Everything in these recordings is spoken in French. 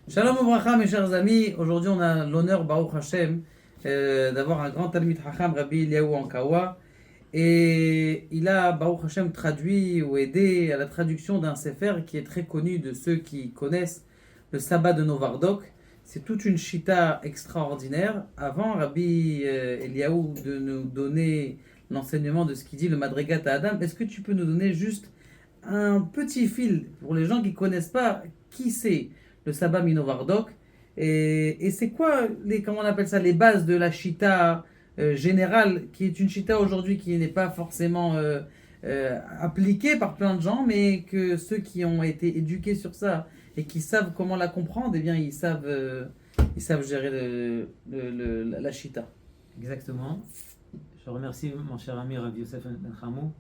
Shalom Obracha, mes chers amis. Aujourd'hui, on a l'honneur, Baruch Hashem, d'avoir un grand Talmid Chacham, Rabbi Eliyahu Ankawa. Et il a, Baruch Hashem, traduit ou aidé à la traduction d'un sefer qui est très connu de ceux qui connaissent le sabbat de Novardok. C'est toute une shita extraordinaire. Avant, Rabbi Eliyahu, de nous donner l'enseignement de ce qu'il dit, le Madrigat à Adam, est-ce que tu peux nous donner juste un petit fil pour les gens qui ne connaissent pas qui c'est le sabbat Minovardok et c'est quoi comment on appelle ça, les bases de la shita générale, qui est une shita aujourd'hui qui n'est pas forcément appliquée par plein de gens, mais que ceux qui ont été éduqués sur ça et qui savent comment la comprendre, eh bien ils savent gérer la shita. Exactement. Je remercie mon cher ami Rav Yosef Ben Hamou.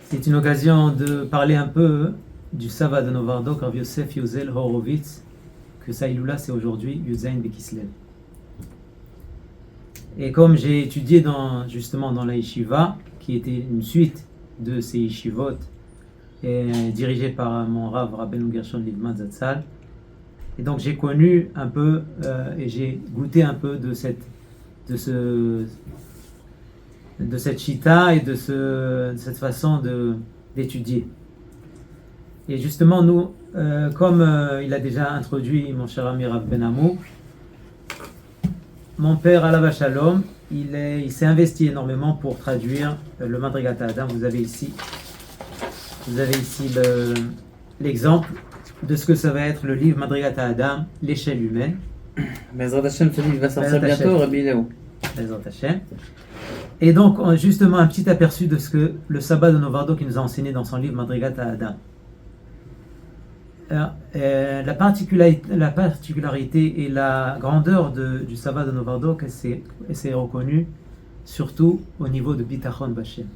C'est une occasion de parler un peu du sabbat de Novardok, Rav Yosef Yozel Horowitz, que sa Iloula c'est aujourd'hui Yuzain Bekislev. Et comme j'ai étudié justement dans la yeshiva, qui était une suite de ces yeshivot, dirigée par mon Rav Rabbeinu Gershon Livman Zatzal, et donc j'ai connu un peu et j'ai goûté un peu de cette shita et de cette façon d'étudier. Et justement, nous, comme il a déjà introduit mon cher ami Rav Ben Hamou, mon père Alav Shalom, il s'est investi énormément pour traduire le Madrigat Adam. Vous avez ici l'exemple de ce que ça va être le livre Madrigat Adam, l'échelle humaine. Bezrat Hashem, ce livre va sortir bientôt, Rabbi Eliyahu. Bezrat Hashem. Et donc, justement, un petit aperçu de ce que le sabbat de Novardok qui nous a enseigné dans son livre Madrigat Adam. La particularité et la grandeur du sabbat de Novardok, elle s'est reconnue surtout au niveau de Bitachon B'Hashem,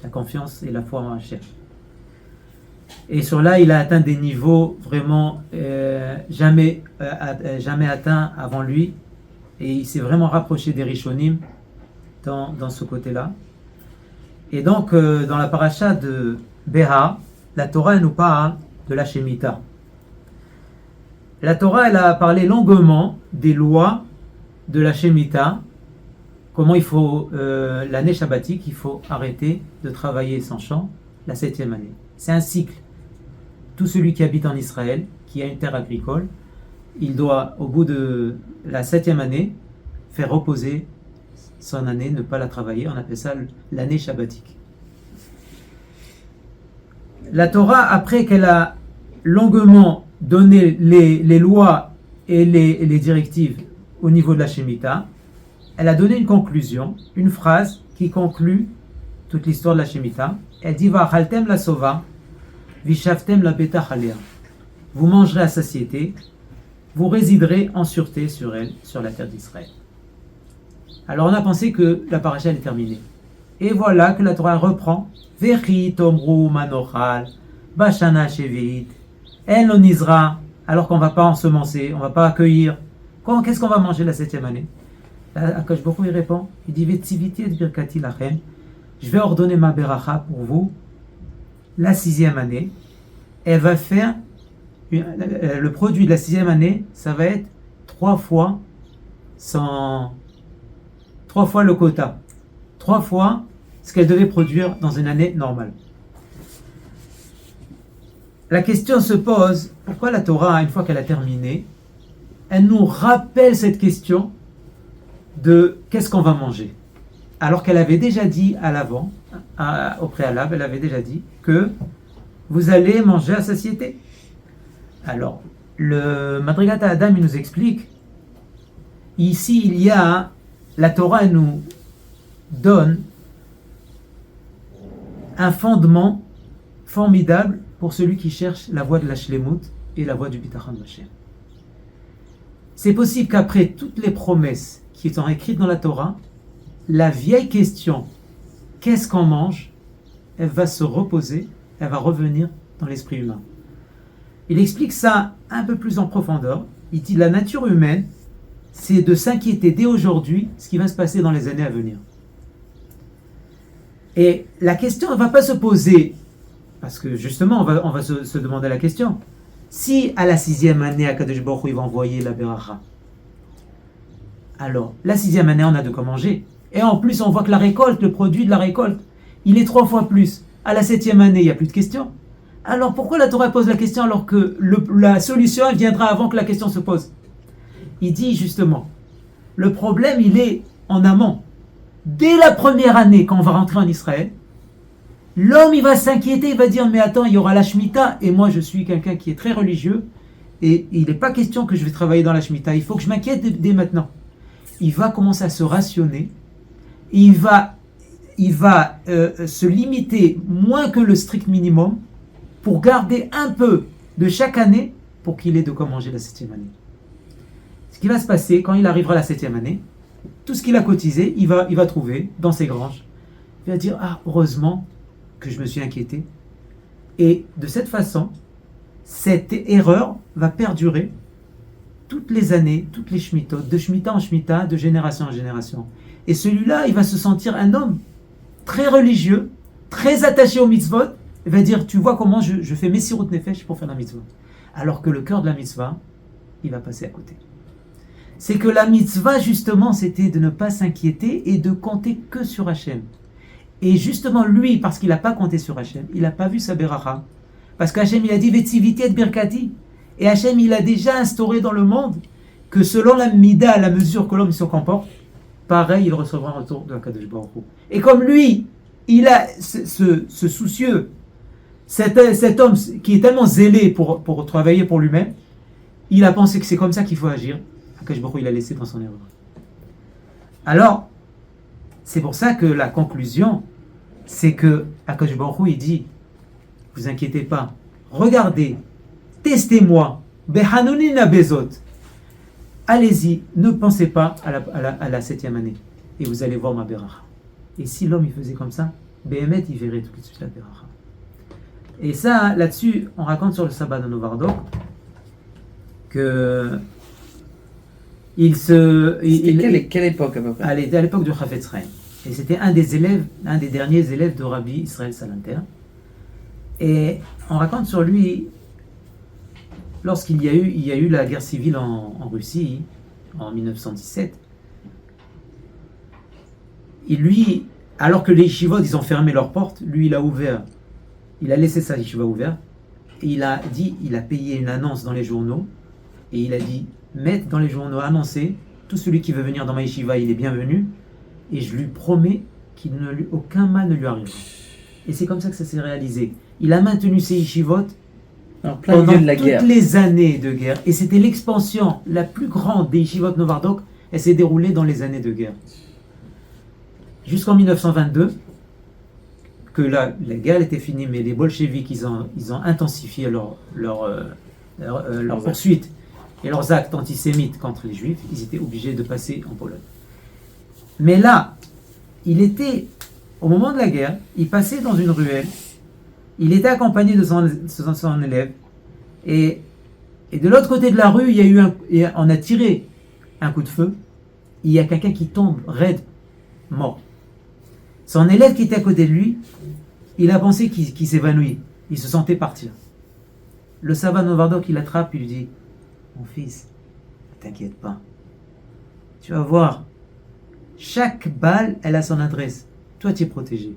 la confiance et la foi en Hachem. Et sur là, il a atteint des niveaux vraiment jamais atteints avant lui, et il s'est vraiment rapproché des Rishonim dans ce côté-là. Et donc, dans la paracha de Béha, la Torah elle nous parle de la Shemitah. La Torah, elle a parlé longuement des lois de la Shemitah, comment il faut, l'année shabbatique, il faut arrêter de travailler sans champ la 7e année. C'est un cycle. Tout celui qui habite en Israël, qui a une terre agricole, il doit, au bout de la 7e année, faire reposer son année, ne pas la travailler. On appelle ça l'année shabbatique. La Torah, après qu'elle a longuement donné les lois et les directives au niveau de la Shemitah, elle a donné une conclusion, une phrase qui conclut toute l'histoire de la Shemitah. Elle dit Va'achaltem la sova, vishavtem la betach alea. Vous mangerez à satiété, vous résiderez en sûreté sur elle, sur la terre d'Israël. Alors on a pensé que la paracha est terminée. Et voilà que la Torah reprend Vechi tomru manochal, bashana shevit, en onizra, alors qu'on ne va pas ensemencer, on ne va pas accueillir. Qu'est-ce qu'on va manger la 7e année? Akash Baruch Hu, il répond, il dit Vetziviti et birkati lachem, je vais ordonner ma beracha pour vous la 6e année. Elle va faire le produit de la 6e année, ça va être 3 fois le quota, 3 fois ce qu'elle devait produire dans une année normale. La question se pose, pourquoi la Torah, une fois qu'elle a terminé, elle nous rappelle cette question de qu'est-ce qu'on va manger, alors qu'elle avait déjà dit à l'avant, au préalable, elle avait déjà dit que vous allez manger à satiété. Alors, le Madrigat Adam, il nous explique, ici il y a, la Torah elle nous donne un fondement formidable pour celui qui cherche la voie de la Shlemut et la voie du Bitachon B'Hashem. C'est possible qu'après toutes les promesses qui sont écrites dans la Torah, la vieille question qu'est-ce qu'on mange, elle va se reposer, elle va revenir dans l'esprit humain. Il explique ça un peu plus en profondeur. Il dit la nature humaine, c'est de s'inquiéter dès aujourd'hui ce qui va se passer dans les années à venir. Et la question ne va pas se poser, parce que justement on va se demander la question, Si à la 6e année, Akadosh Baruch Hu, il va envoyer la Beracha, alors la 6e année, on a de quoi manger. Et en plus, on voit que la récolte, le produit de la récolte, il est 3 fois plus. À la 7e année, il n'y a plus de question. Alors pourquoi la Torah pose la question alors que la solution elle viendra avant que la question se pose? Il dit justement, le problème il est en amont. Dès la première année, quand on va rentrer en Israël, l'homme il va s'inquiéter, il va dire mais attends, il y aura la Shemitah et moi je suis quelqu'un qui est très religieux et il n'est pas question que je vais travailler dans la Shemitah, il faut que je m'inquiète dès maintenant. Il va commencer à se rationner, il va se limiter moins que le strict minimum pour garder un peu de chaque année pour qu'il ait de quoi manger la 7e année. Ce qui va se passer quand il arrivera à la 7e année, tout ce qu'il a cotisé, il va trouver dans ses granges. Il va dire, ah, heureusement que je me suis inquiété. Et de cette façon, cette erreur va perdurer toutes les années, toutes les shmitot, de shmita en shmita, de génération en génération. Et celui-là, il va se sentir un homme très religieux, très attaché au mitzvot. Il va dire, tu vois comment je fais mes sirut nefesh pour faire la mitzvah. Alors que le cœur de la mitzvah, il va passer à côté. C'est que la mitzvah, justement, c'était de ne pas s'inquiéter et de compter que sur Hachem. Et justement, lui, parce qu'il n'a pas compté sur Hachem, il n'a pas vu sa beracha. Parce qu'Hachem, il a dit, Vetziviti et birkati. Et Hachem, il a déjà instauré dans le monde que selon la mida, la mesure que l'homme se comporte, pareil, il recevra un retour de Akadosh Baruch Hu. Et comme lui, il a ce soucieux, cet homme qui est tellement zélé pour travailler pour lui-même, il a pensé que c'est comme ça qu'il faut agir. Akadosh Baruch Hu, il a laissé dans son erreur. Alors, c'est pour ça que la conclusion, c'est que Akadosh Baruch Hu, il dit, vous inquiétez pas, regardez, testez-moi, behanonina bezot. Allez-y, ne pensez pas à la 7e année. Et vous allez voir ma beracha. Et si l'homme il faisait comme ça, Béhémet il verrait tout de suite la beracha. Et ça, là-dessus, on raconte sur le sabbat de Novardok que quelle époque à peu près? C'était à l'époque du Chafetz Chaim. Et c'était un des derniers élèves de Rabbi Israël Salanter. Et on raconte sur lui, lorsqu'il y a eu la guerre civile en Russie, en 1917, et lui, alors que les yeshivot, ils ont fermé leurs portes, lui, il a laissé sa yeshiva ouverte, et il a payé une annonce dans les journaux, et il a dit, mettre dans les journaux, annoncer, tout celui qui veut venir dans ma yeshiva, il est bienvenu, et je lui promets aucun mal ne lui arrivera. Et c'est comme ça que ça s'est réalisé. Il a maintenu ses yeshivot pendant toutes les années de guerre. Et c'était l'expansion la plus grande des yeshivot Novardok. Elle s'est déroulée dans les années de guerre. Jusqu'en 1922, que la guerre était finie, mais les bolcheviks, ils ont intensifié leur poursuite et leurs actes antisémites contre les juifs. Ils étaient obligés de passer en Pologne. Mais là, au moment de la guerre, il passait dans une ruelle. Il était accompagné de son élève. Et de l'autre côté de la rue, on a tiré un coup de feu. Il y a quelqu'un qui tombe raide, mort. Son élève qui était à côté de lui, il a pensé qu'il s'évanouit. Il se sentait partir. Le sabbat Novardok, il l'attrape, il lui dit, mon fils, ne t'inquiète pas. Tu vas voir, chaque balle, elle a son adresse. Toi, tu es protégé.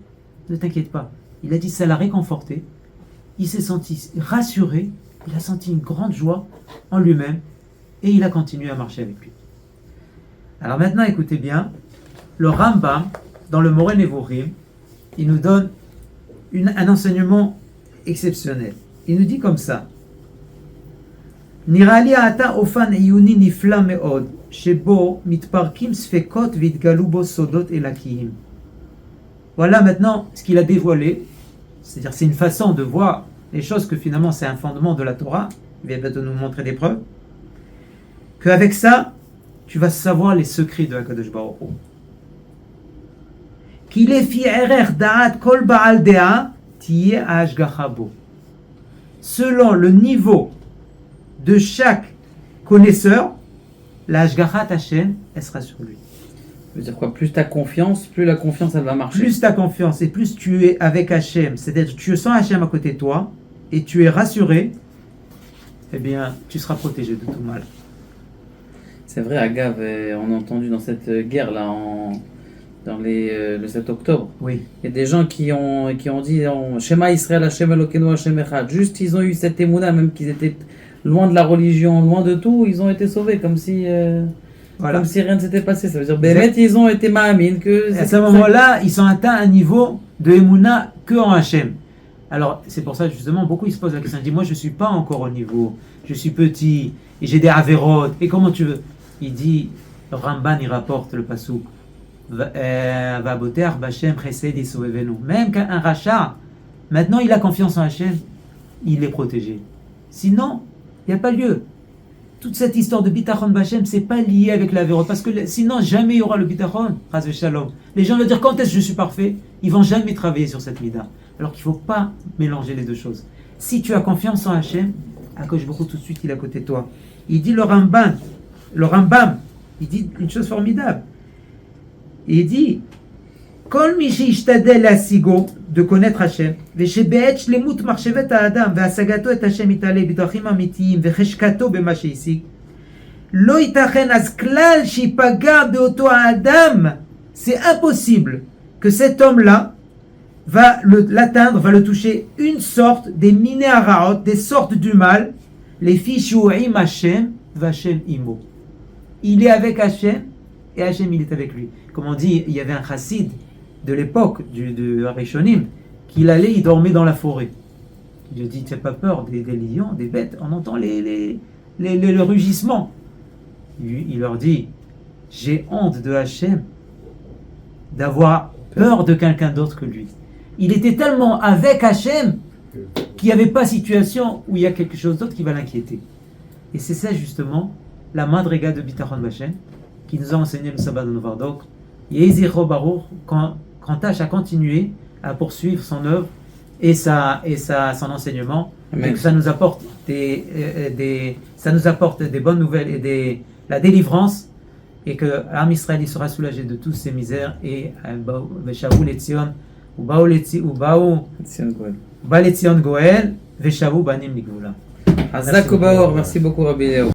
Ne t'inquiète pas. Il a dit, ça l'a réconforté. Il s'est senti rassuré. Il a senti une grande joie en lui-même. Et il a continué à marcher avec lui. Alors maintenant, écoutez bien. Le Rambam, dans le Moreh Nevuchim, il nous donne un enseignement exceptionnel. Il nous dit comme ça. Nirali ata ofan iyuni nifla meod, shebo mitparkim sfekot vitgalu bo sodot elakihim. Voilà maintenant ce qu'il a dévoilé. C'est-à-dire c'est une façon de voir les choses que finalement c'est un fondement de la Torah. Il vient de nous montrer des preuves. Qu'avec ça, tu vas savoir les secrets de HaKadosh Baruch Hu. Qu'il est fi erer da'at kol ba'al de'a tiye ha'ashgacha bo. Selon le niveau de chaque connaisseur, la hashgachat Hashem, elle sera sur lui. Ça veut dire quoi? Plus tu as confiance, plus la confiance elle va marcher. Plus tu as confiance et plus tu es avec Hashem, c'est-à-dire tu sens Hashem à côté de toi et tu es rassuré, eh bien, tu seras protégé de tout mal. C'est vrai, Agav, on a entendu dans cette guerre-là, le 7 octobre, Oui, il y a des gens qui ont dit Shema Israël, Hashem Elokeinu, Hashem Echad. Juste, ils ont eu cette émouna, même qu'ils étaient loin de la religion, loin de tout, ils ont été sauvés, comme si rien ne s'était passé. Ça veut dire, Béret, ils ont été ma'amines. À ce moment-là, ils sont atteints à un niveau de émouna que en Hachem. Alors, c'est pour ça, justement, beaucoup ils se posent la question. Ils disent, moi, je ne suis pas encore au niveau. Je suis petit, et j'ai des avérotes. Et comment tu veux? Il dit, Ramban, il rapporte le passouk. Vaboter, Bachem, Chesed, Isovevenu. Même qu'un rachat, maintenant, il a confiance en Hachem, il est protégé. Sinon, il n'y a pas lieu. Toute cette histoire de bitachon Bachem, c'est pas lié avec l'avérote. Parce que sinon, jamais il y aura le bitachon. Chas Shalom. Les gens vont dire, quand est-ce que je suis parfait? Ils vont jamais travailler sur cette mida. Alors qu'il ne faut pas mélanger les deux choses. Si tu as confiance en Hachem, Akadosh Baruch Hu, tout de suite, il est à côté de toi. Il dit le Rambam, il dit une chose formidable. Il dit Kol mi sheishtadel lasigo, de connaître Hachem, ושבעת שלמות מחשבת האדם והשגתו את השם יתעלה בדרכים אמיתיים וחשקתו במה שהשיג, לא ייתכן אז כלל שיפגע באותו האדם. C'est impossible que cet homme-là va l'atteindre, va le toucher une sorte des minéraux, des sortes du mal, les fichouim Hachem, v'Hachem imo. Il est avec Hachem et Hachem il est avec lui. Comme on dit, il y avait un chassid de l'époque de Rishonim il dormait dans la forêt. Il lui dit, tu n'as pas peur des lions, des bêtes? On entend le rugissement. Il leur dit, j'ai honte de Hachem d'avoir peur de quelqu'un d'autre que lui. Il était tellement avec Hachem qu'il n'y avait pas situation où il y a quelque chose d'autre qui va l'inquiéter. Et c'est ça justement la madriga de Bitachon Bachem qui nous a enseigné le sabbat de Novardok. Yezicho Baruch, quand tâche à continuer à poursuivre son œuvre et son enseignement, et que ça nous apporte des bonnes nouvelles et la délivrance, et que l'âme Israël sera soulagé de toutes ses misères, et Veshavu Letzion, Ubao Letzion Goel, Veshavu Banim Nigvula. Hazak Baor, merci beaucoup Rabbi Léo.